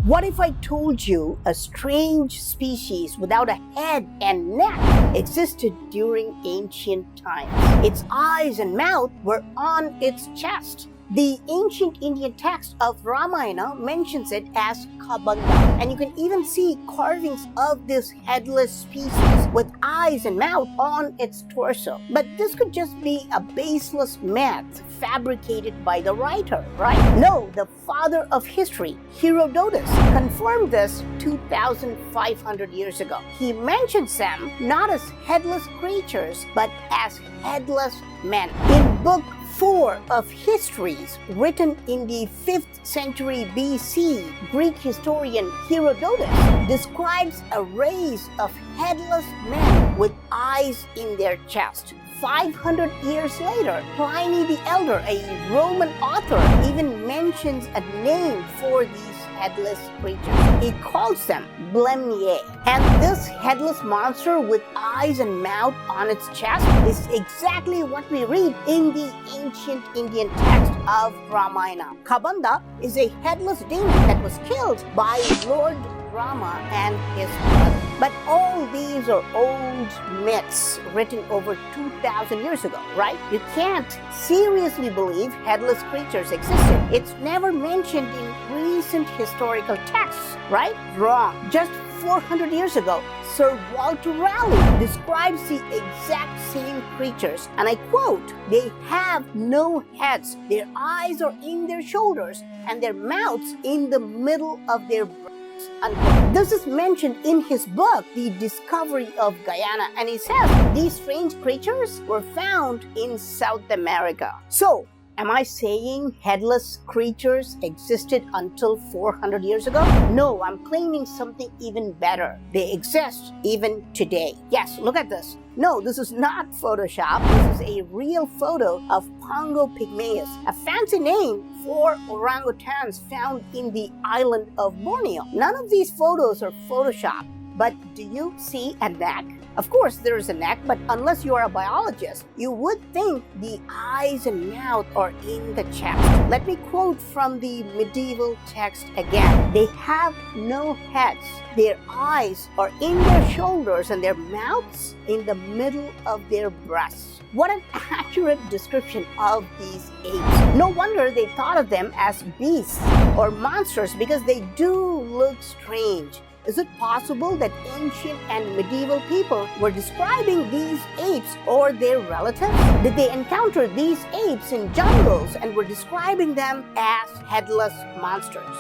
What if I told you a strange species without a head and neck existed during ancient times? Its eyes and mouth were on its chest. The ancient Indian text of Ramayana mentions it as Kabanda, and you can even see carvings of this headless species with eyes and mouth on its torso. But this could just be a baseless myth fabricated by the writer, right? No, the father of history, Herodotus, confirmed this 2,500 years ago. He mentions them not as headless creatures, but as headless men. In Book 4 of Histories, written in the 5th century BC, Greek historian Herodotus describes a race of headless men with eyes in their chest. 500 years later, Pliny the Elder, a Roman author, even mentions a name for these headless creatures. He calls them Blemniae. And this headless monster with eyes and mouth on its chest is exactly what we read in the ancient Indian text of Ramayana. Kabanda is a headless demon that was killed by Lord Rama and his brother. But all these are old myths written over 2,000 years ago, right? You can't seriously believe headless creatures existed. It's never mentioned in recent historical texts, right? Wrong. Just 400 years ago, Sir Walter Raleigh describes the exact same creatures, and I quote, "They have no heads, their eyes are in their shoulders, and their mouths in the middle of their breasts." Unquote. This is mentioned in his book, The Discovery of Guyana, and he says these strange creatures were found in South America. So, am I saying headless creatures existed until 400 years ago? No, I'm claiming something even better. They exist even today. Yes, look at this. No, this is not Photoshop. This is a real photo of Pongo pygmaeus, a fancy name for orangutans found in the island of Borneo. None of these photos are Photoshop. But do you see a neck? Of course, there is a neck, but unless you are a biologist, you would think the eyes and mouth are in the chest. Let me quote from the medieval text again. They have no heads. Their eyes are in their shoulders and their mouths in the middle of their breasts. What an accurate description of these apes. No wonder they thought of them as beasts or monsters, because they do look strange. Is it possible that ancient and medieval people were describing these apes or their relatives? Did they encounter these apes in jungles and were describing them as headless monsters?